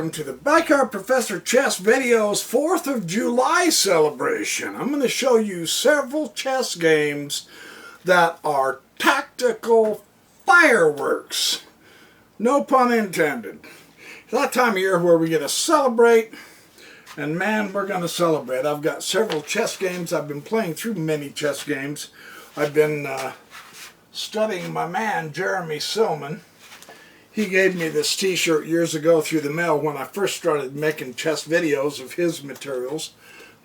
welcome to the Backyard Professor Chess Videos 4th of July celebration. I'm going to show you several chess games that are tactical fireworks. No pun intended. It's that time of year where we get to celebrate, and man, we're going to celebrate. I've got several chess games. I've been playing through many chess games. I've been studying my man, Jeremy Silman. He gave me this t-shirt years ago through the mail when I first started making chess videos of his materials.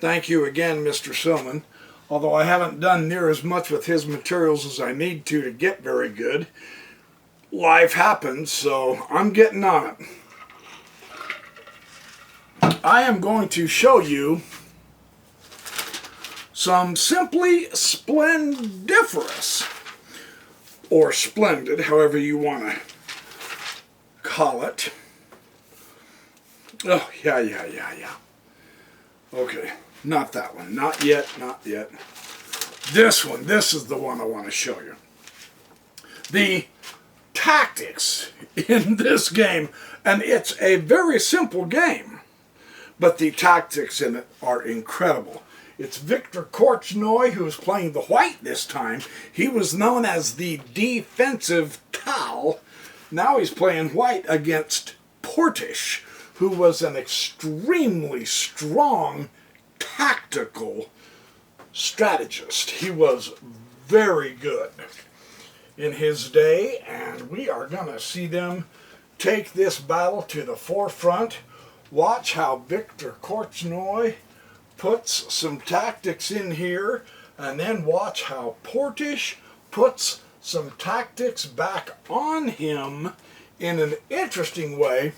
Thank you again, Mr. Silman. Although I haven't done near as much with his materials as I need to get very good. Life happens, so I'm getting on it. I am going to show you some Simply Splendiferous, or Splendid, however you want to call it. Oh, yeah. Okay, not that one. Not yet. This one. This is the one I want to show you. The tactics in this game, and it's a very simple game, but the tactics in it are incredible. It's Viktor Korchnoi who is playing the white this time. He was known as the defensive Tal. Now he's playing white against Portish, who was an extremely strong tactical strategist. He was very good in his day, and we are going to see them take this battle to the forefront. Watch how Viktor Korchnoi puts some tactics in here, and then watch how Portish puts some tactics back on him in an interesting way.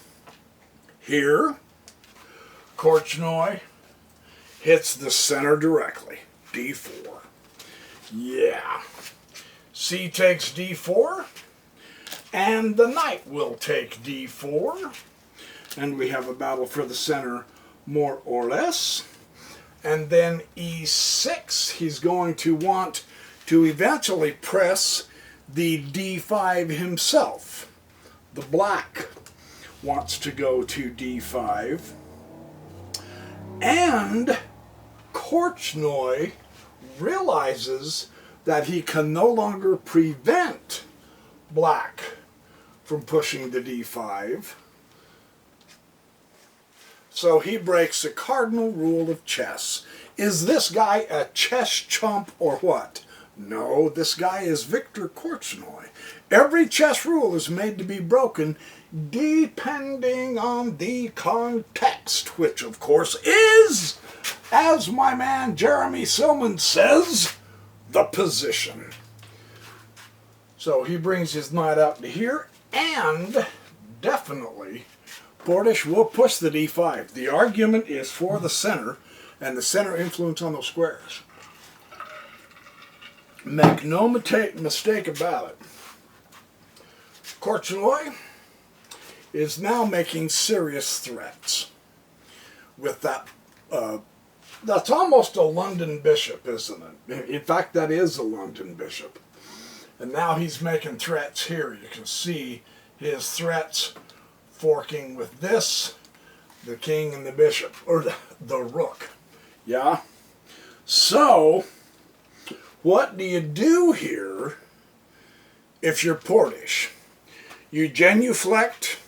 Here, Korchnoi hits the center directly, d4. Yeah. C takes d4, and the knight will take d4, and we have a battle for the center more or less. And then e6, he's going to want to eventually press the d5 himself. The black wants to go to d5. And Korchnoi realizes that he can no longer prevent black from pushing the d5. So he breaks the cardinal rule of chess. Is this guy a chess chump or what? No, this guy is Viktor Korchnoi. Every chess rule is made to be broken depending on the context, which of course is, as my man Jeremy Silman says, the position. So he brings his knight out to here, and definitely Portish will push the d5. The argument is for the center, and the center influence on those squares. Make no mistake about it. Korchnoi is now making serious threats with that. That's almost a London bishop, isn't it? In fact, that is a London bishop. And now he's making threats here. You can see his threats forking with this, the king and the bishop, or the rook. Yeah? So, what do you do here if you're Portish? You genuflect,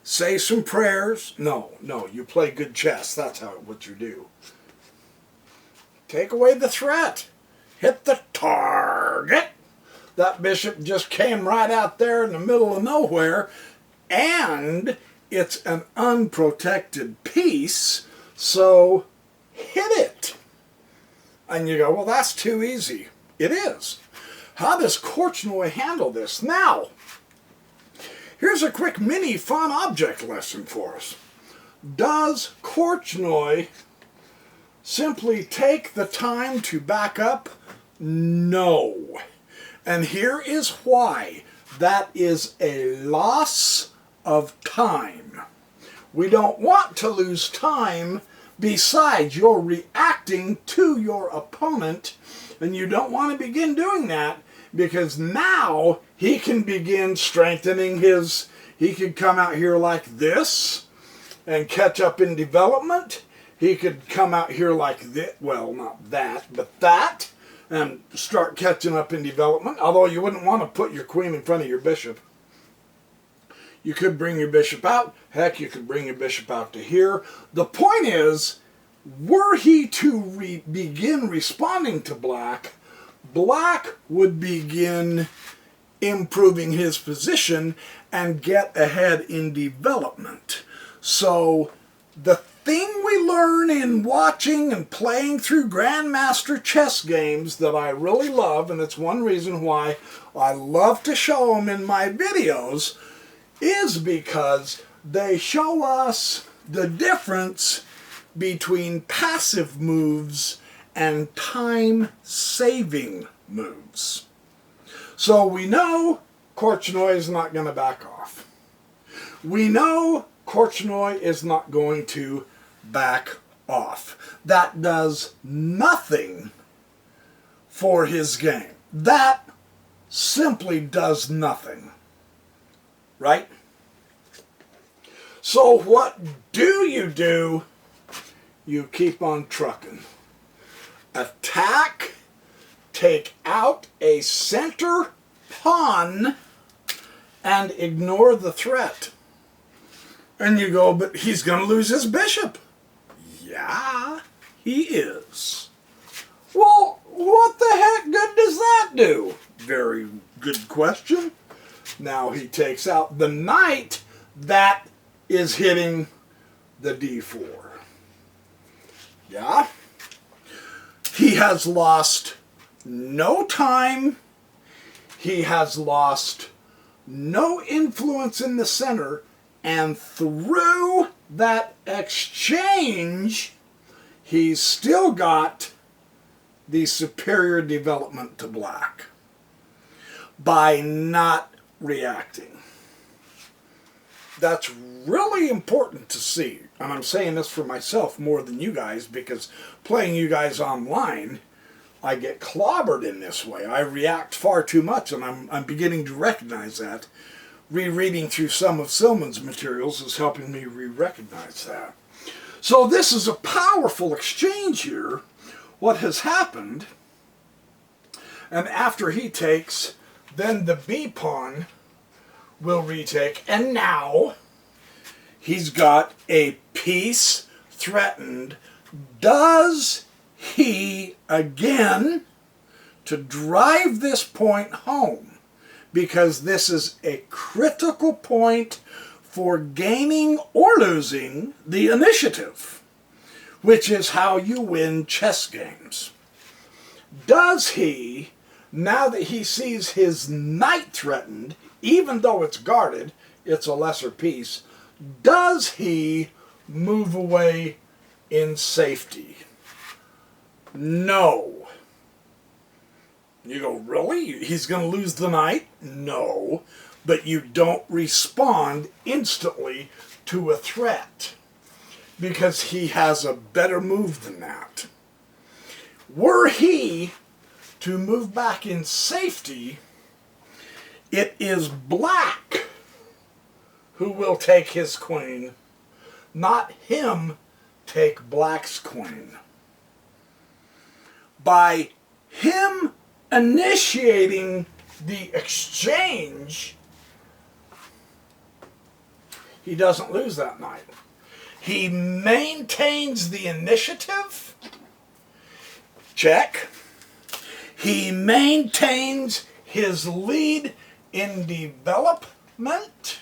say some prayers. No, you play good chess. That's what you do. Take away the threat. Hit the target. That bishop just came right out there in the middle of nowhere, and it's an unprotected piece, so hit it. And you go, well, that's too easy. It is. How does Korchnoi handle this? Now, here's a quick mini fun object lesson for us. Does Korchnoi simply take the time to back up? No. And here is why. That is a loss of time. We don't want to lose time. Besides, you're reacting to your opponent, and you don't want to begin doing that because now he can begin strengthening his, he could come out here like this, and catch up in development. He could come out here like this, well, not that, but that, and start catching up in development, although you wouldn't want to put your queen in front of your bishop. You could bring your bishop out. Heck, you could bring your bishop out to here. The point is, were he to begin responding to black, black would begin improving his position and get ahead in development. So the thing we learn in watching and playing through Grandmaster chess games that I really love, and it's one reason why I love to show them in my videos, is because they show us the difference between passive moves and time-saving moves. So we know Korchnoi is not going to back off. We know Korchnoi is not going to back off. That does nothing for his game. That simply does nothing. Right? So what do? You keep on trucking. Attack, take out a center pawn, and ignore the threat. And you go, but he's going to lose his bishop. Yeah, he is. Well, what the heck good does that do? Very good question. Now he takes out the knight that is hitting the d4. Yeah? He has lost no time. He has lost no influence in the center. And through that exchange, he's still got the superior development to black by not reacting. That's really important to see. And I'm saying this for myself more than you guys, because playing you guys online, I get clobbered in this way. I react far too much, and I'm beginning to recognize that. Rereading through some of Silman's materials is helping me re-recognize that. So this is a powerful exchange here. What has happened, and after he takes, then the B pawn will retake, and now he's got a piece threatened. Does he, again, to drive this point home, because this is a critical point for gaining or losing the initiative, which is how you win chess games. Does he, now that he sees his knight threatened, even though it's guarded, it's a lesser piece, does he move away in safety? No. You go, really? He's going to lose the knight? No. But you don't respond instantly to a threat, because he has a better move than that. Were he to move back in safety, it is black who will take his queen, not him take black's queen. By him initiating the exchange, he doesn't lose that knight. He maintains the initiative. Check. He maintains his lead in development.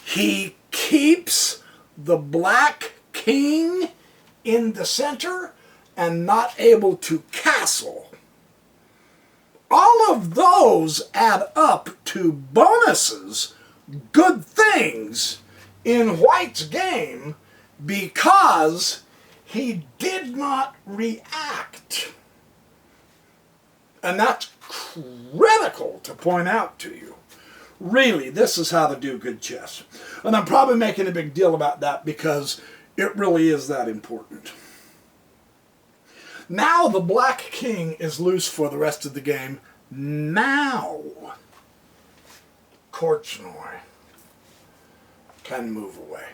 He keeps the black king in the center and not able to castle. All of those add up to bonuses, good things in White's game, because he did not react. And that's critical to point out to you. Really, this is how to do good chess. And I'm probably making a big deal about that because it really is that important. Now the black king is loose for the rest of the game. Now Korchnoi can move away.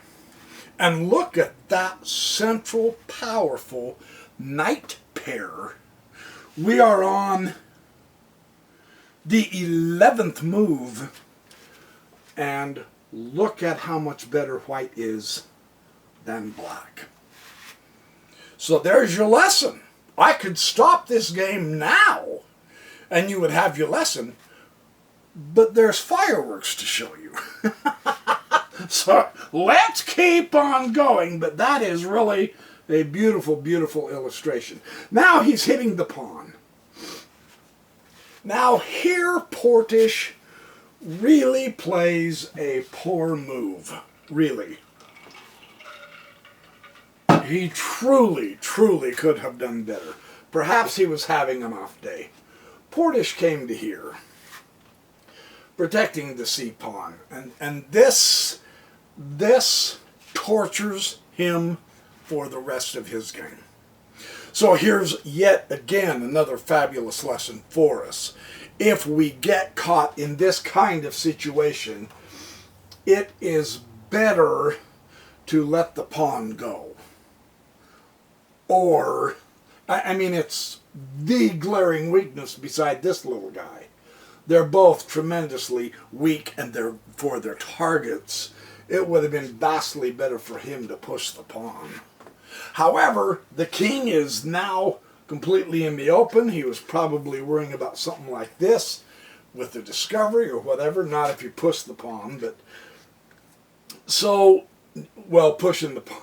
And look at that central, powerful knight pair. We are on the 11th move, and look at how much better white is than black. So there's your lesson. I could stop this game now, and you would have your lesson, but there's fireworks to show you. So let's keep on going, but that is really a beautiful, beautiful illustration. Now he's hitting the pawn. Now here Portish really plays a poor move. Really. He truly, truly could have done better. Perhaps he was having an off day. Portish came to here, protecting the c-pawn. And this tortures him for the rest of his game. So here's yet again another fabulous lesson for us. If we get caught in this kind of situation, it is better to let the pawn go. Or, I mean, it's the glaring weakness beside this little guy. They're both tremendously weak, and for their targets, it would have been vastly better for him to push the pawn. However, the king is now completely in the open. He was probably worrying about something like this with the discovery or whatever. Not if you push the pawn, but so, well, pushing the pawn.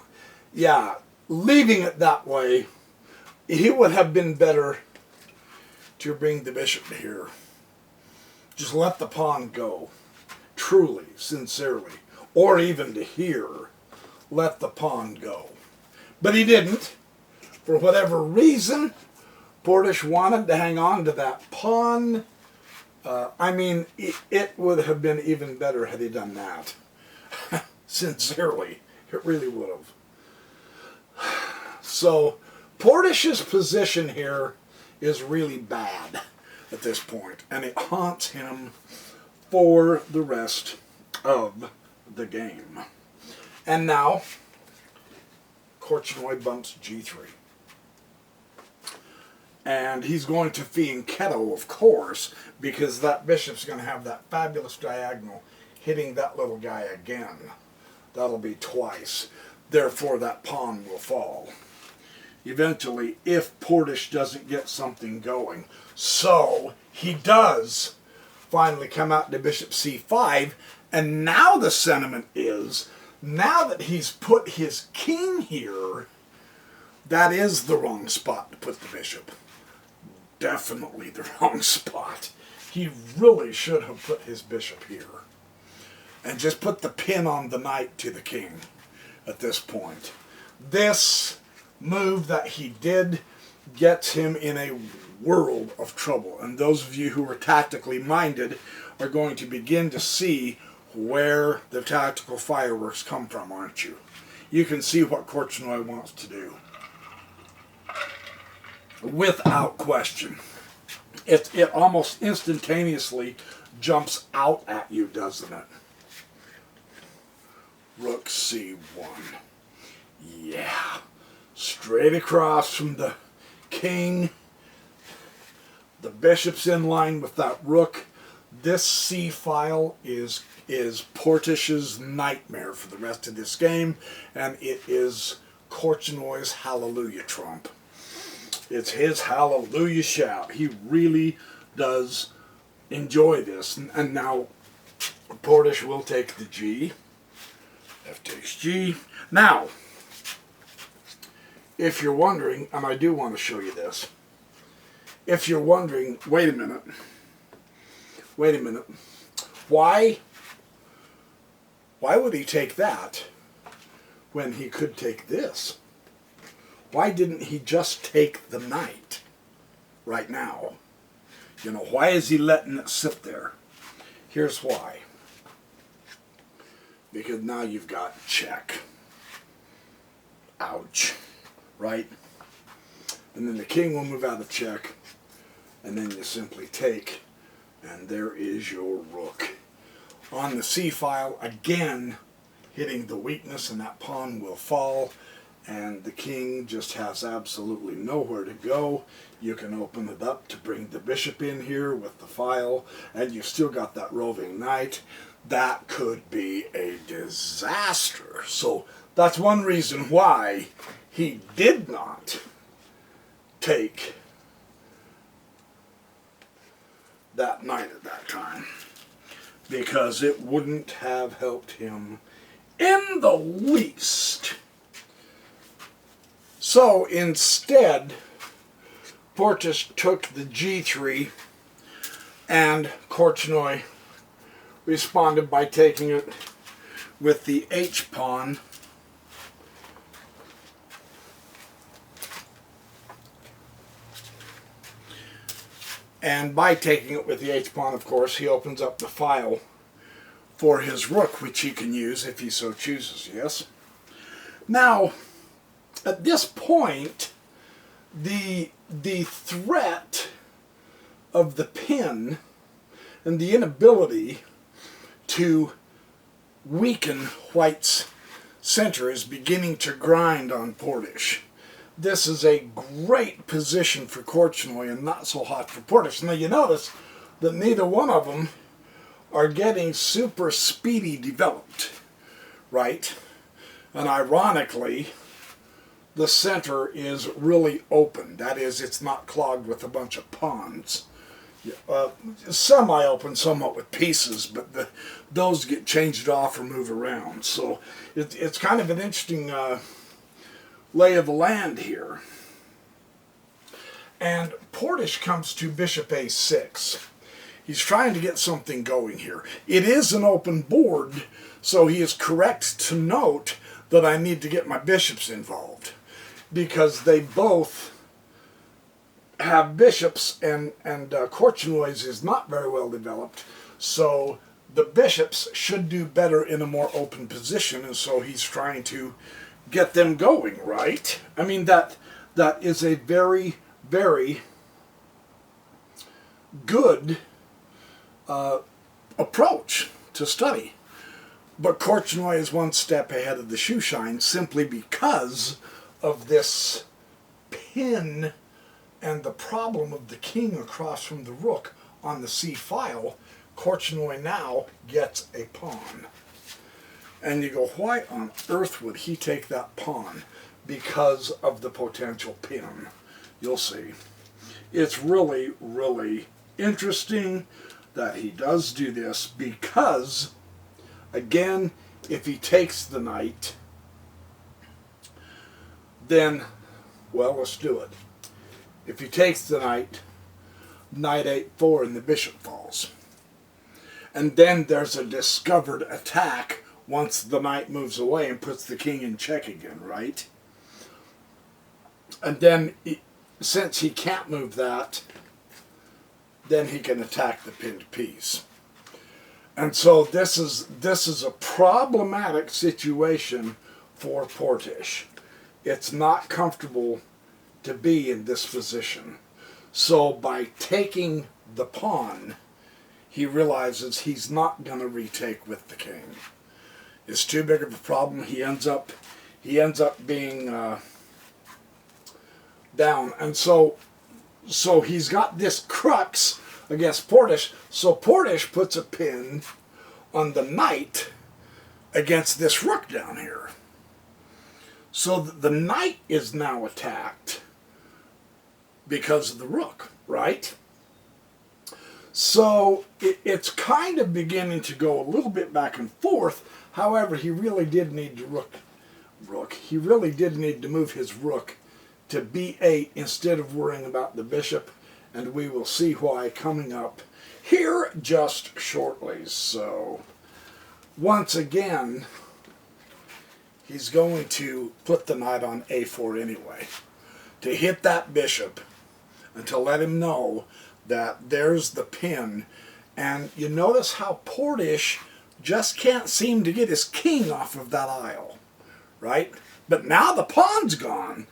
Yeah, leaving it that way, it would have been better to bring the bishop here. Just let the pawn go, truly, sincerely, or even to here, let the pawn go. But he didn't. For whatever reason, Portish wanted to hang on to that pawn. I mean, it would have been even better had he done that. Sincerely, it really would have. So, Portish's position here is really bad at this point, and it haunts him for the rest of the game. And now, Korchnoi bumps g3. And he's going to fianchetto, of course, because that bishop's going to have that fabulous diagonal hitting that little guy again. That'll be twice. Therefore, that pawn will fall eventually if Portish doesn't get something going. So he does finally come out to bishop c5, and now the sentiment is, now that he's put his king here, that is the wrong spot to put the bishop. Definitely the wrong spot. He really should have put his bishop here and just put the pin on the knight to the king at this point. This move that he did gets him in a world of trouble, and those of you who are tactically minded are going to begin to see where the tactical fireworks come from, aren't you? You can see what Korchnoi wants to do. Without question. It almost instantaneously jumps out at you, doesn't it? Rook c1. Yeah. Straight across from the king. The bishop's in line with that rook. This c-file is Portish's nightmare for the rest of this game, and it is Korchnoi's hallelujah trump. It's his hallelujah shout. He really does enjoy this. And now Portish will take the g. F takes g. Now, if you're wondering, and I do want to show you this, if you're wondering, wait a minute, why would he take that when he could take this? Why didn't he just take the knight right now? You know, why is he letting it sit there? Here's why. Because now you've got check. Ouch. Right? And then the king will move out of check, and then you simply take, and there is your rook. On the c-file, again, hitting the weakness, and that pawn will fall, and the king just has absolutely nowhere to go. You can open it up to bring the bishop in here with the file, and you've still got that roving knight. That could be a disaster. So that's one reason why he did not take that knight at that time, because it wouldn't have helped him in the least. So instead, Portish took the g3, and Korchnoi responded by taking it with the h-pawn. And by taking it with the h-pawn, of course, he opens up the file for his rook, which he can use if he so chooses, yes? Now, at this point, the threat of the pin and the inability to weaken White's center is beginning to grind on Portish. This is a great position for Korchnoi and not so hot for Portish. Now you notice that neither one of them are getting super speedy developed, right? And ironically, the center is really open. That is, it's not clogged with a bunch of pawns. Semi-open somewhat with pieces, but those get changed off or move around. So it's kind of an interesting lay of the land here. And Portish comes to bishop a6. He's trying to get something going here. It is an open board, so he is correct to note that I need to get my bishops involved, because they both have bishops, and Korchnoi's is not very well developed, so the bishops should do better in a more open position, and so he's trying to get them going, right? I mean, that is a very, very good approach to study. But Korchnoi is one step ahead of the shoeshine simply because of this pin and the problem of the king across from the rook on the c file. Korchnoi now gets a pawn. And you go, why on earth would he take that pawn? Because of the potential pin. You'll see. It's really, really interesting that he does do this, because, again, if he takes the knight, then, well, let's do it. If he takes the knight, knight 8-4 and the bishop falls. And then there's a discovered attack once the knight moves away and puts the king in check again, right? And then, since he can't move that, then he can attack the pinned piece. And so this is a problematic situation for Portish. It's not comfortable to be in this position. So by taking the pawn, he realizes he's not going to retake with the king. It's too big of a problem. He ends up being down, and so he's got this crux against Portish. So Portish puts a pin on the knight against this rook down here. So the knight is now attacked because of the rook, right? So it's kind of beginning to go a little bit back and forth. However, he really did need to He really did need to move his rook to b8 instead of worrying about the bishop, and we will see why coming up here just shortly. So once again, he's going to put the knight on a4 anyway, to hit that bishop and to let him know that there's the pin. And you notice how Portish just can't seem to get his king off of that isle, right? But now the pawn's gone,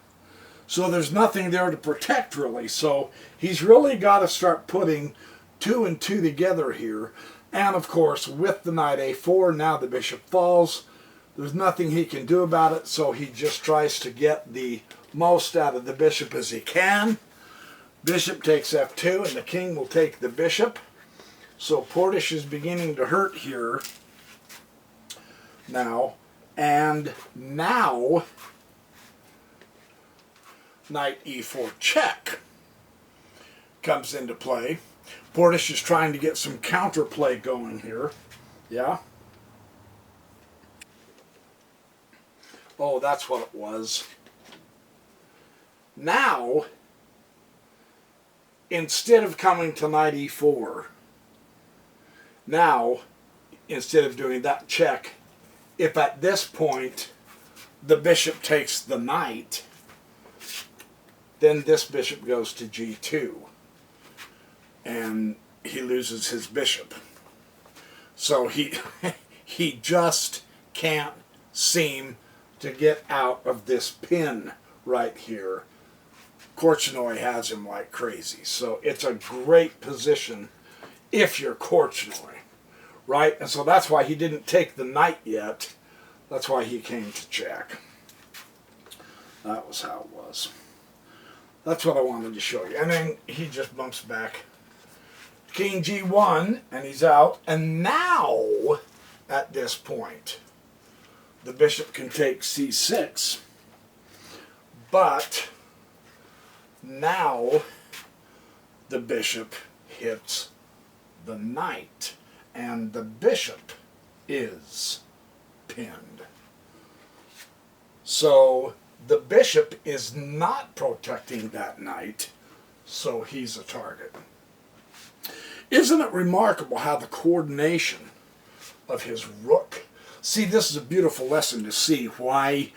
so there's nothing there to protect really. So he's really got to start putting 2 and 2 together here. And of course, with the knight a4, now the bishop falls. There's nothing he can do about it, so he just tries to get the most out of the bishop as he can. Bishop takes f2, and the king will take the bishop. So Portish is beginning to hurt here now. And now, knight e4 check comes into play. Portish is trying to get some counterplay going here. Yeah? Oh, that's what it was. Now, instead of coming to knight e4, now, instead of doing that check, if at this point the bishop takes the knight, then this bishop goes to g2, and he loses his bishop. So he he just can't seem to get out of this pin right here. Korchnoi has him like crazy. So it's a great position if you're Korchnoi, right? And so that's why he didn't take the knight yet. That's why he came to check. That was how it was. That's what I wanted to show you. And then he just bumps back. King g1, and he's out. And now, at this point, the bishop can take c6, but now the bishop hits the knight, and the bishop is pinned. So the bishop is not protecting that knight, so he's a target. Isn't it remarkable how the coordination of his rook? See, this is a beautiful lesson to see why,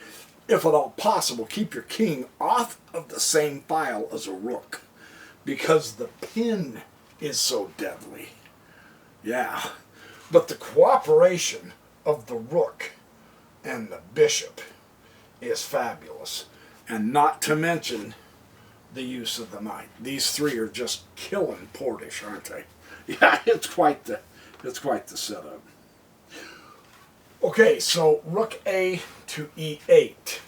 if at all possible, keep your king off of the same file as a rook, because the pin is so deadly. Yeah, but the cooperation of the rook and the bishop is fabulous, and not to mention the use of the knight. These three are just killing Portish, aren't they? Yeah, it's quite the setup. Okay, so rook a to e8.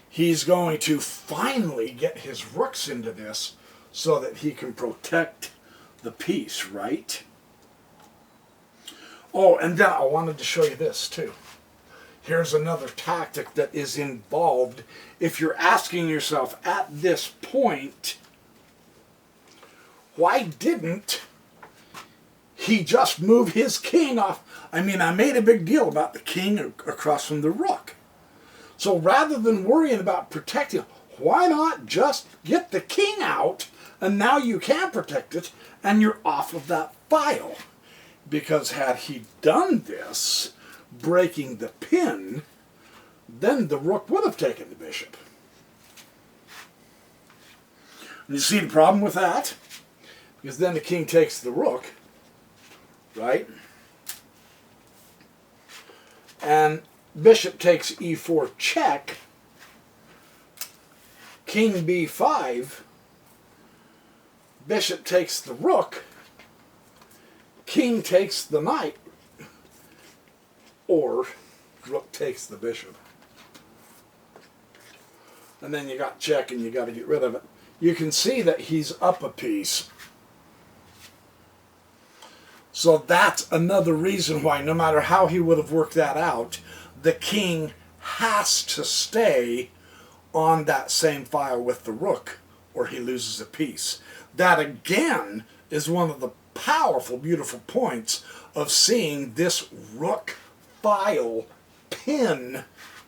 He's going to finally get his rooks into this so that he can protect the piece, right? Oh, and then I wanted to show you this too. Here's another tactic that is involved. If you're asking yourself at this point, why didn't he just move his king off? I mean, I made a big deal about the king across from the rook. So rather than worrying about protecting, why not just get the king out, and now you can protect it, and you're off of that file? Because had he done this, breaking the pin, then the rook would have taken the bishop. And you see the problem with that? Because then the king takes the rook, right? And bishop takes e4 check, king b5, bishop takes the rook, king takes the knight, or rook takes the bishop. And then you got check and you got to get rid of it. You can see that he's up a piece. So that's another reason why, no matter how he would have worked that out, the king has to stay on that same file with the rook, or he loses a piece. That again is one of the powerful, beautiful points of seeing this rook file pin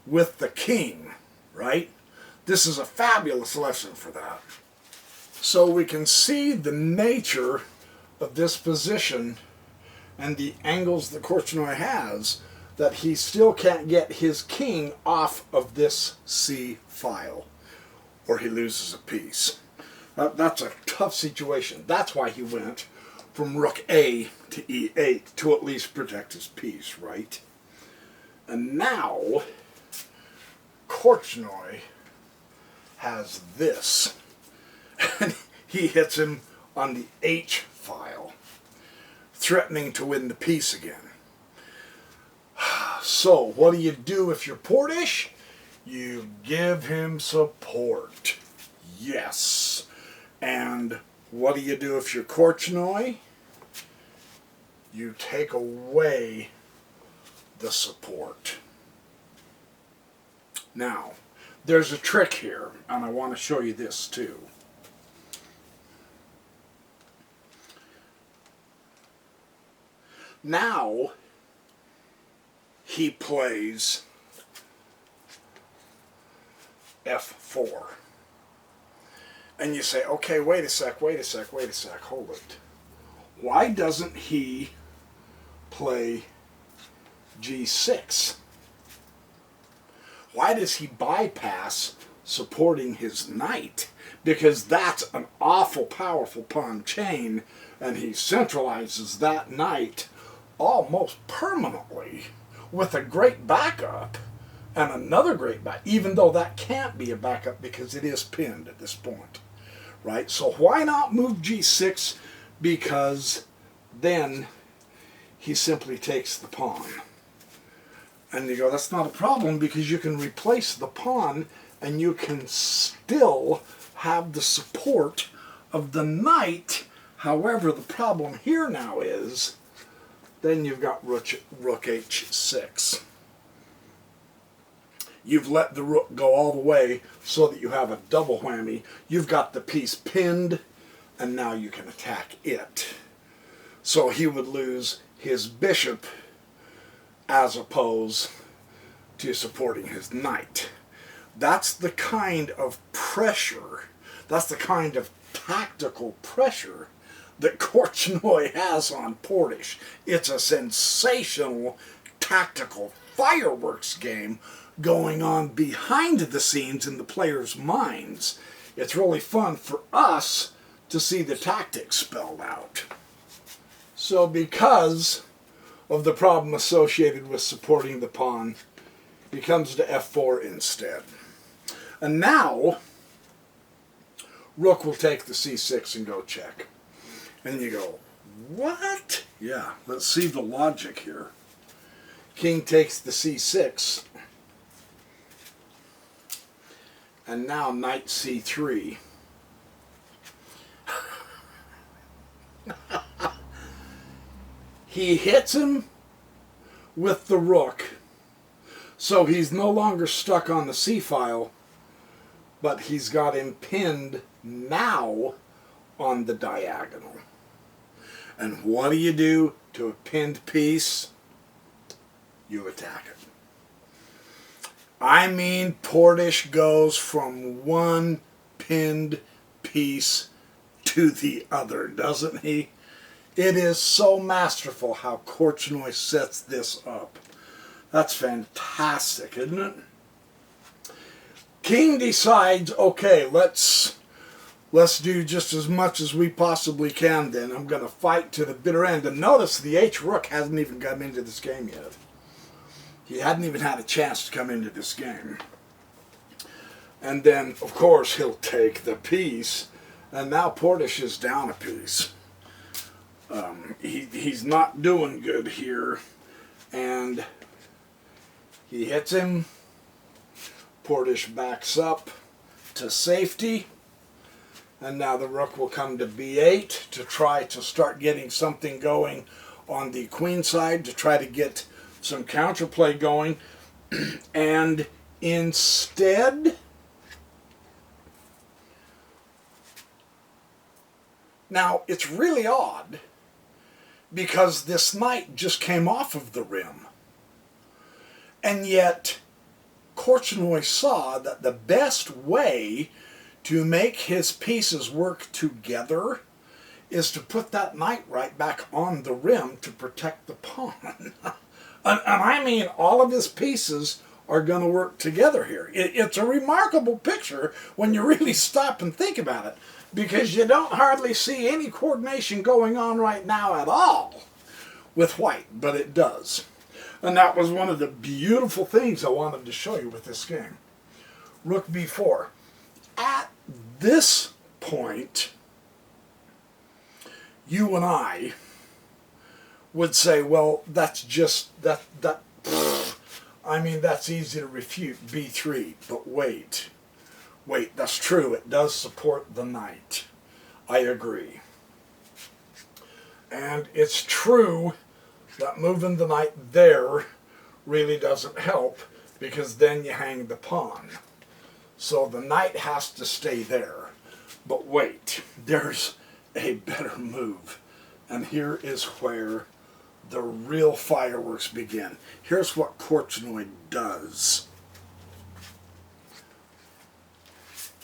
with the king, right? This is a fabulous lesson for that. So we can see the nature of this position and the angles that Korchnoi has, that he still can't get his king off of this C file, or he loses a piece. That's a tough situation. That's why he went from rook A to E8, to at least protect his piece, right? And now, Korchnoi has this, and he hits him on the H file, threatening to win the piece again. So what do you do if you're Portish? You give him support. Yes. And what do you do if you're Korchnoi? You take away the support. Now, there's a trick here, and I want to show you this too. Now, he plays F4. And you say, okay, wait a sec, hold it. Why doesn't he play G6? Why does he bypass supporting his knight? Because that's an awful powerful pawn chain, and he centralizes that knight almost permanently with a great backup and another great back, even though that can't be a backup because it is pinned at this point, right? So why not move G6? Because then he simply takes the pawn. And you go, that's not a problem because you can replace the pawn and you can still have the support of the knight. However, the problem here now is then you've got rook H6. You've let the rook go all the way so that you have a double whammy. You've got the piece pinned, and now you can attack it. So he would lose his bishop as opposed to supporting his knight. That's the kind of pressure, that's the kind of tactical pressure that Korchnoi has on Portish. It's a sensational tactical fireworks game going on behind the scenes in the players' minds. It's really fun for us to see the tactics spelled out. So because of the problem associated with supporting the pawn, he comes to F4 instead. And now, rook will take the C6 and go check. And you go, what? Yeah, let's see the logic here. King takes the C6. And now knight C3. He hits him with the rook, so he's no longer stuck on the c-file, but he's got him pinned now on the diagonal. And what do you do to a pinned piece? You attack it. I mean, Portish goes from one pinned piece to the other, doesn't he? It is so masterful how Korchnoi sets this up. That's fantastic, isn't it? King decides, okay, let's do just as much as we possibly can then. I'm going to fight to the bitter end. And notice the H-Rook hasn't even come into this game yet. He hadn't even had a chance to come into this game. And then, of course, he'll take the piece. And now Portish is down a piece. He's not doing good here. And he hits him. Portish backs up to safety. And now the rook will come to b8 to try to start getting something going on the queen side, to try to get some counterplay going. And instead, now it's really odd because this knight just came off of the rim. And yet Korchnoi saw that the best way to make his pieces work together is to put that knight right back on the rim to protect the pawn. And I mean, all of his pieces are going to work together here. It's a remarkable picture when you really stop and think about it, because you don't hardly see any coordination going on right now at all with white, but it does. And that was one of the beautiful things I wanted to show you with this game. Rook b4. At this point, you and I would say, well, that's just, I mean, that's easy to refute, b3, but wait. Wait, that's true, it does support the knight. I agree. And it's true that moving the knight there really doesn't help, because then you hang the pawn. So the knight has to stay there. But wait, there's a better move. And here is where the real fireworks begin. Here's what Korchnoi does.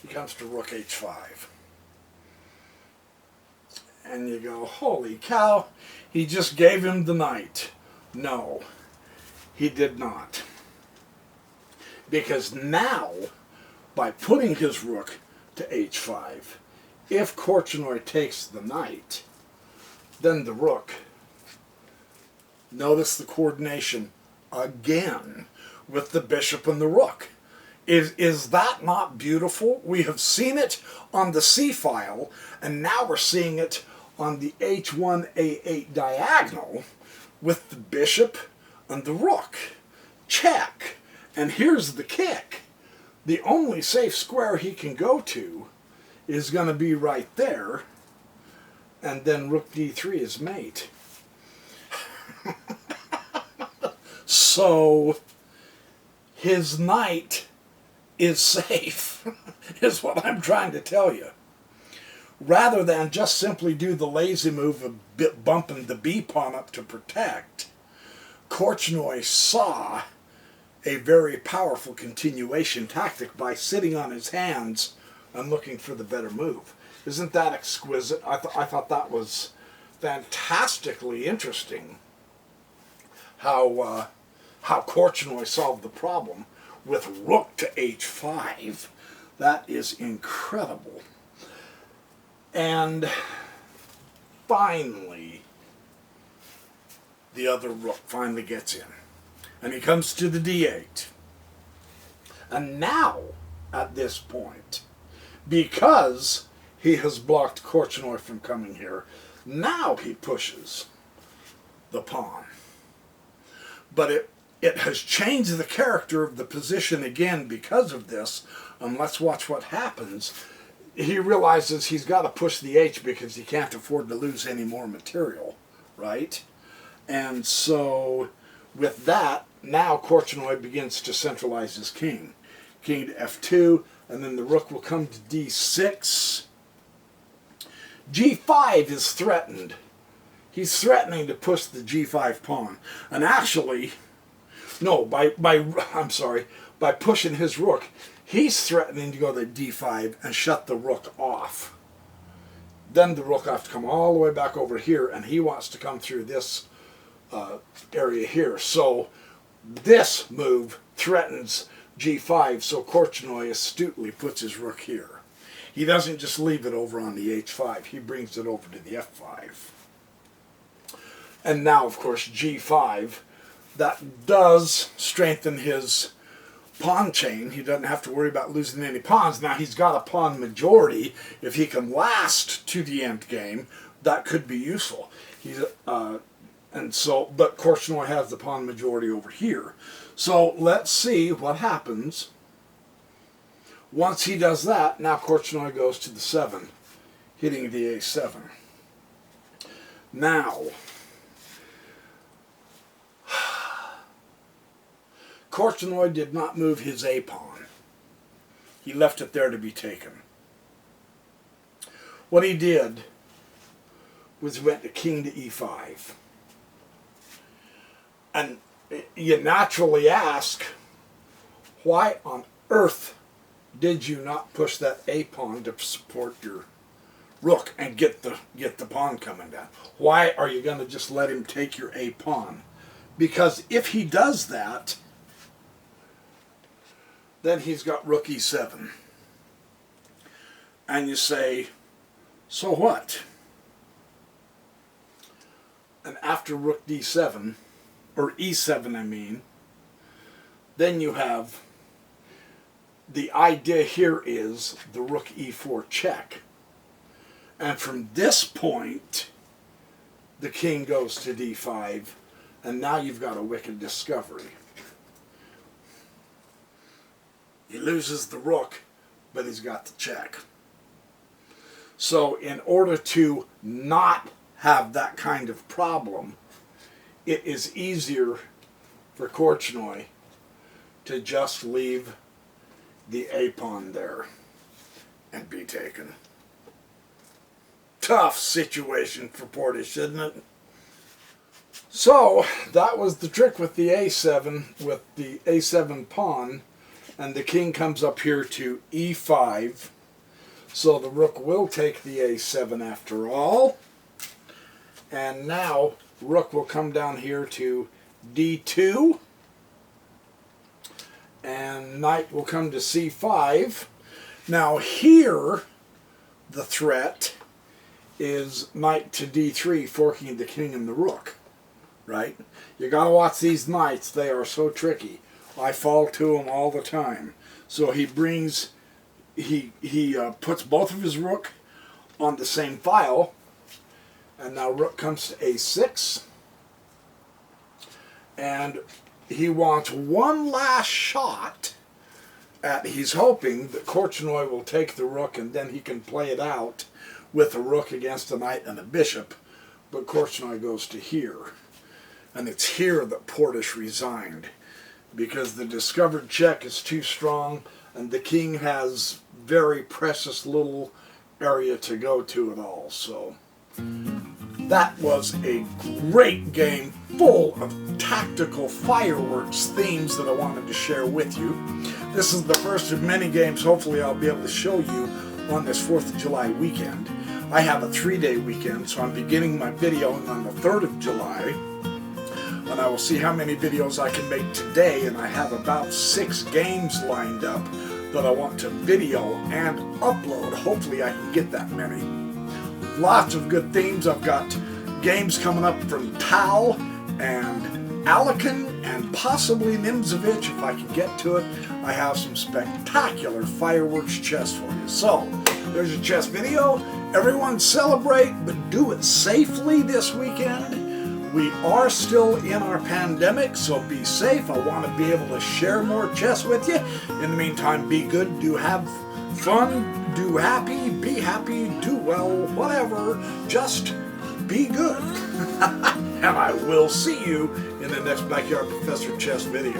He comes to rook h5. And you go, holy cow, he just gave him the knight. No, he did not. Because now, by putting his rook to h5, if Korchnoi takes the knight, then the rook, notice the coordination again with the bishop and the rook. Is that not beautiful? We have seen it on the c-file, and now we're seeing it on the h1, a8 diagonal with the bishop and the rook. Check. And here's the kick. The only safe square he can go to is going to be right there, and then rook d3 is mate. So his knight is safe, is what I'm trying to tell you. Rather than just simply do the lazy move of bumping the b pawn up to protect, Korchnoi saw a very powerful continuation tactic by sitting on his hands and looking for the better move. Isn't that exquisite? I thought that was fantastically interesting how Korchnoi solved the problem with rook to h5. That is incredible. And finally, the other rook finally gets in. And he comes to the d8. And now, at this point, because he has blocked Korchnoi from coming here, now he pushes the pawn. But it has changed the character of the position again because of this. And let's watch what happens. He realizes he's got to push the h because he can't afford to lose any more material, right? And so with that, now Korchnoi begins to centralize his king. King to f2, and then the rook will come to d6. g5 is threatened. He's threatening to push the g5 pawn. And actually, no, by pushing his rook, he's threatening to go to d5 and shut the rook off. Then the rook will have to come all the way back over here, and he wants to come through this area here. So this move threatens g5, so Korchnoi astutely puts his rook here. He doesn't just leave it over on the h5, he brings it over to the f5. And now, of course, g5, that does strengthen his pawn chain. He doesn't have to worry about losing any pawns. Now he's got a pawn majority. If he can last to the end game, that could be useful. But Korchnoi has the pawn majority over here. So let's see what happens. Once he does that, now Korchnoi goes to the 7, hitting the a7. Now, Korchnoi did not move his a pawn. He left it there to be taken. What he did was he went to king to e5. And you naturally ask, why on earth did you not push that a pawn to support your rook and get the pawn coming down? Why are you going to just let him take your a pawn? Because if he does that, then he's got rook e7. And you say, so what? And after rook d7, or e7 I mean, then you have, the idea here is the rook e4 check. And from this point, the king goes to d5, and now you've got a wicked discovery. He loses the rook, but he's got the check. So in order to not have that kind of problem, it is easier for Korchnoi to just leave the a-pawn there and be taken. Tough situation for Portish, isn't it? So that was the trick with the a7, with the a7 pawn, and the king comes up here to e5. So the rook will take the a7 after all. And now rook will come down here to d2. And knight will come to c5. Now here the threat is knight to d3, forking the king and the rook. Right? You gotta watch these knights. They are so tricky. I fall to them all the time. So he brings... He puts both of his rook on the same file, and now rook comes to a6, and he wants one last shot at, he's hoping that Korchnoi will take the rook and then he can play it out with a rook against a knight and a bishop, but Korchnoi goes to here, and it's here that Portish resigned, because the discovered check is too strong and the king has very precious little area to go to at all. So that was a great game full of tactical fireworks themes that I wanted to share with you. This is the first of many games hopefully I'll be able to show you on this 4th of July weekend. I have a 3-day weekend, so I'm beginning my video on the 3rd of July, and I will see how many videos I can make today, and I have about 6 games lined up that I want to video and upload. Hopefully I can get that many. Lots of good themes. I've got games coming up from Tal and Alekin and possibly Nimzovich if I can get to it. I have some spectacular fireworks chess for you. So, there's your chess video. Everyone celebrate, but do it safely this weekend. We are still in our pandemic, so be safe. I want to be able to share more chess with you. In the meantime, be good, do have fun, do happy, be happy, do well, whatever. Just be good. And I will see you in the next Backyard Professor Chess video.